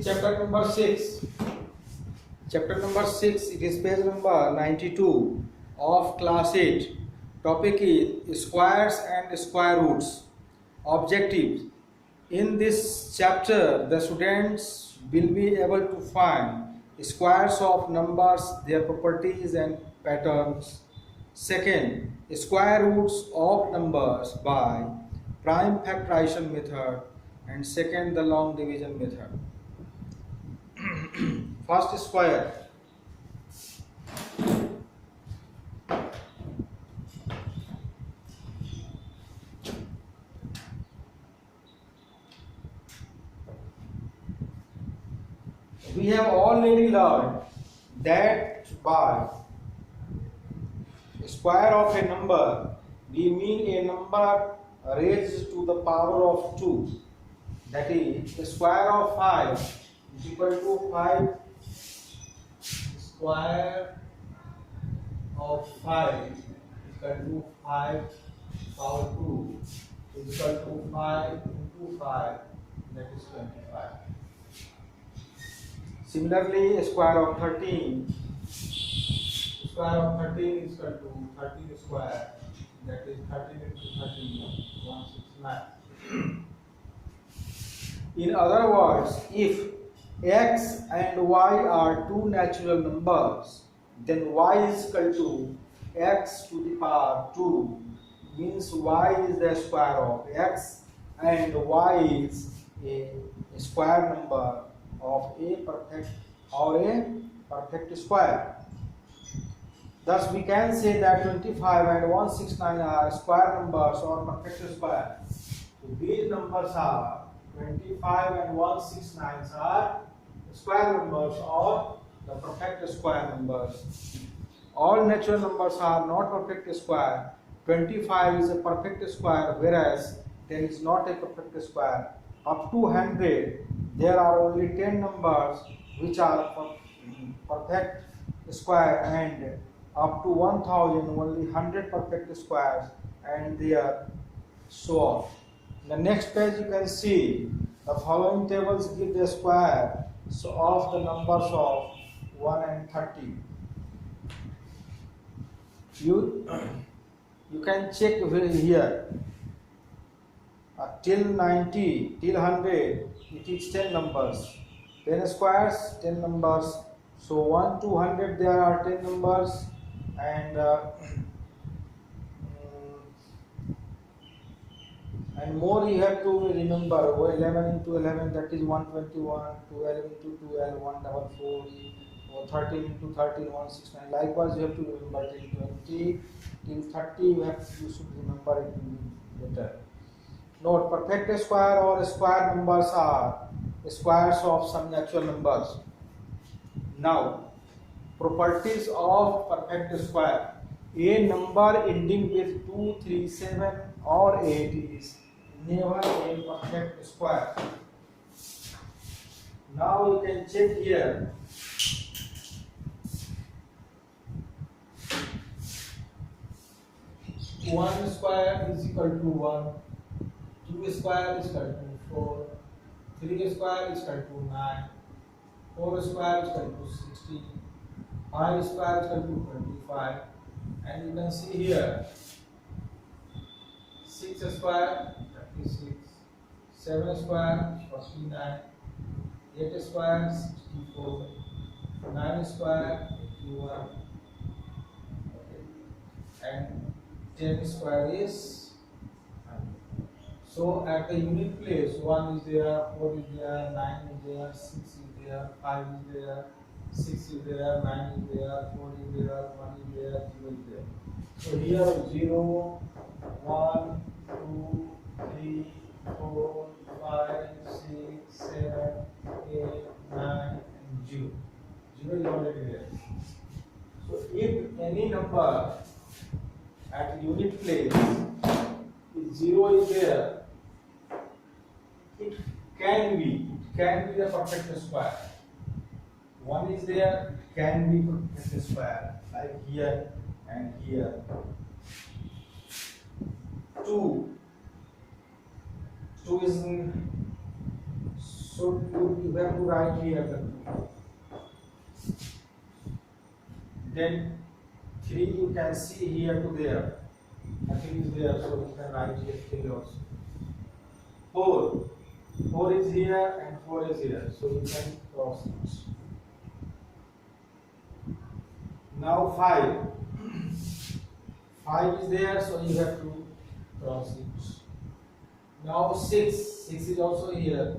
see chapter number 6. Chapter number 6, it is page number 92 of class 8. Topic is squares and square roots. Objectives. In this chapter, the students will be able to find squares of numbers, their properties and patterns. Second, square roots of numbers by prime factorization method, and second, the long division method. First, square. We have already learned that by square of a number, we mean a number raised to the power of 2. That is, the square of 5 is equal to 5 square of 5 is equal to 5 power 2 is equal to 5 into 5, that is 25. Similarly, square of 13 is equal to 13 square, that is 13 into 13, 169. In other words, if x and y are two natural numbers, then y is equal to x to the power 2, means y is the square of x and y is a square number of a perfect square. Thus we can say that 25 and 169 are square numbers or perfect square. So these numbers are 25 and 169 are square numbers or the perfect square numbers. All natural numbers are not perfect square. 25 is a perfect square, whereas 10 is not a perfect square. Up to 100, there are only 10 numbers which are perfect square, and up to 1000 only 100 perfect squares, and they are so on. In the next page you can see the following tables give the square of the numbers of 1 and 30. You can check here till 90, till 100, it is 10 numbers. 10 squares, 10 numbers. So 1 to 100 there are 10 numbers, and more you have to remember. 11 into 11, that is 121, 12 into 12, 144, 13 into 13, 169. Likewise you have to remember till 20, till 30 you should remember it better. Note, perfect square or square numbers are squares of some natural numbers. Now, properties of perfect square. A number ending with 2, 3, 7 or 8 is never a perfect square. Now you can check here. One square is equal to 1, 2 square is equal to 4, 3 square is equal to 9, 4 square is equal to 16, 5 square is equal to 25, and you can see here 6 square 36, 7 square 49, 8 square 64, 9 square 81, and 10 square is 100. So at the unit place, 1 is there, 4 is there, 9 is there, 6 is there, 5 is there, 6 is there, 9 is there, 4 is there, 1 is there, 0 is there. So here 0, 1, 2, 3, 4, 5, 6, 7, 8, 9, and 0. 0 is already there. So if any number at unit place, if 0 is there, it can be the perfect square. 1 is there, it can be perfect square, like here and here. 2 is So you have to write here the 2. Then 3 you can see here to there. Nothing is there, so you can write here 3 also. 4. 4 is here and 4 is here, so you can cross it. Now 5. 5 is there, so you have to cross it. Now 6. 6 is also here,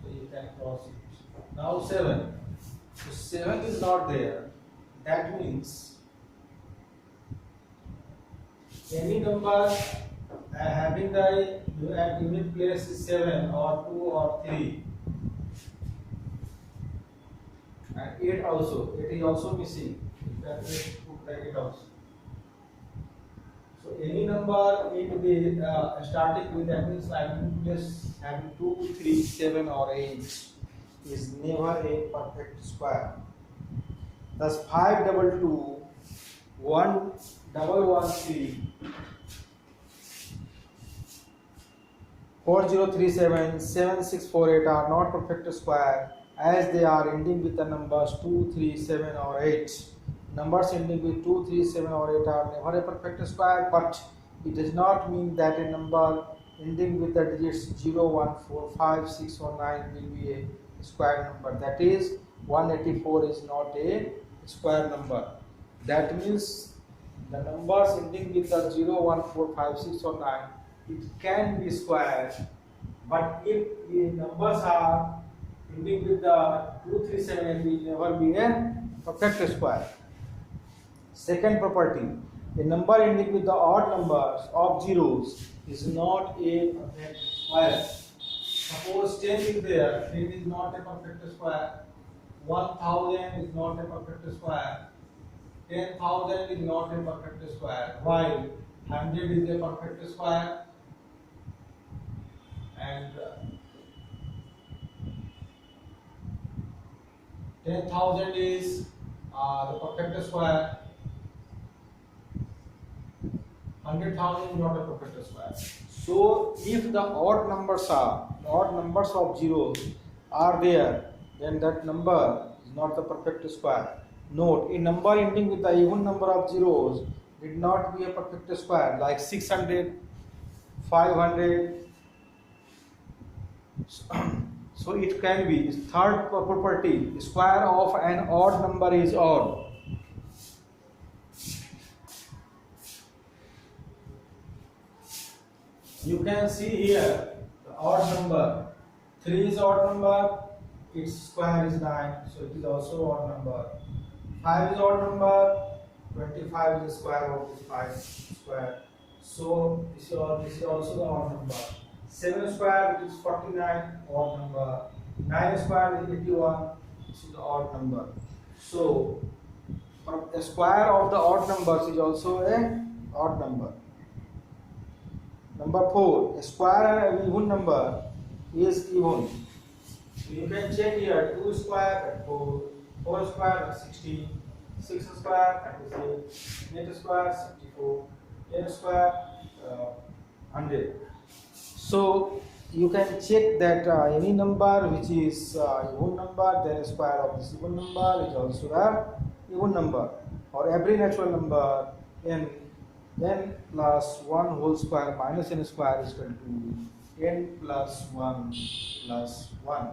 so you can cross it. Now 7. So 7 is not there. That means any number having the unit place is 7 or 2 or 3. And 8 also. 8 is also missing. You can put the 8 also. So any number in the starting with that means unit place having 2, 3, 7 or 8 is never a perfect square. Thus 522, 1113, 4037, 7648 are not perfect square as they are ending with the numbers 2, 3, 7 or 8. Numbers ending with 2, 3, 7 or 8 are never a perfect square, but it does not mean that a number ending with the digits 0, 1, 4, 5, 6 or 9 will be a square number. That is, 184 is not a square number. That means the numbers ending with the 0, 1, 4, 5, 6 or 9, it can be square, but if the numbers are ending with the 2, 3, 7, it will never be a perfect square. Second property, a number ending with the odd numbers of zeros is not a perfect square. Suppose 10 is there, 10 is not a perfect square. 1000 is not a perfect square. 10,000 is not a perfect square. While 100 is a perfect square. And 10,000 is the perfect square. 100,000 is not a perfect square. So if the odd numbers of zeros are there, then that number is not the perfect square. Note, a number ending with the even number of zeros did not be a perfect square, like 600, 500. So it can be. Third property, square of an odd number is odd. You can see here the odd number. 3 is odd number, its square is 9, so it is also odd number. 5 is odd number, 25 is the square of this 5 square. So this is also the odd number. 7 square, which is 49, odd number. 9 square is 81, this is the odd number. So the square of the odd numbers is also a odd number. Number 4, a square and an even number is even. So you can check here 2 square and 4, 4 square and 16, 6 square and 8, 8 square 64, 10 square 100. So you can check that any number which is even number, then a square of this even number is also a even number. Or every natural number n plus 1 whole square minus n square is equal to n plus 1 plus 1.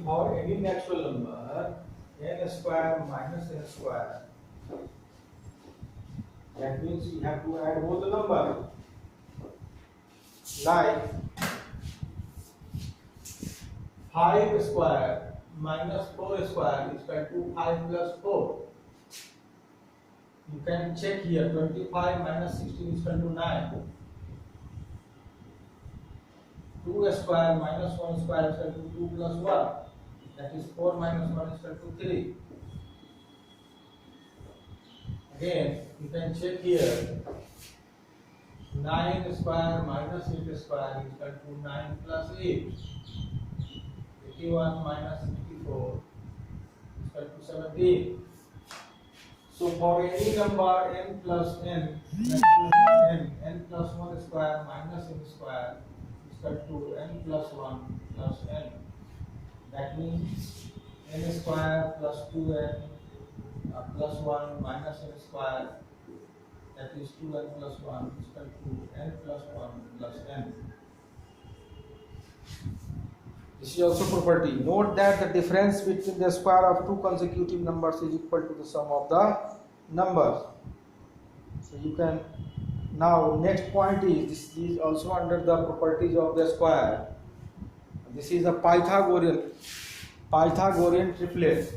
For any natural number, n square minus n square, that means you have to add both the number. Like 5 square minus 4 square is equal to 5 plus 4. You can check here 25 minus 16 is equal to 9. 2 square minus 1 square is equal to 2 plus 1. That is 4 minus 1 is equal to 3. Again, you can check here 9 square minus 8 square is equal to 9 plus 8. 81 minus 84 is equal to 17. So for any number n plus n, n plus 1 square minus n square is equal to n plus 1 plus n. That means n square plus 2n plus 1 minus n square, that is 2n plus 1 is equal to n plus 1 plus n. This is also property. Note that the difference between the square of two consecutive numbers is equal to the sum of the numbers. So you can, now next point is, this is also under the properties of the square. This is a Pythagorean triplet.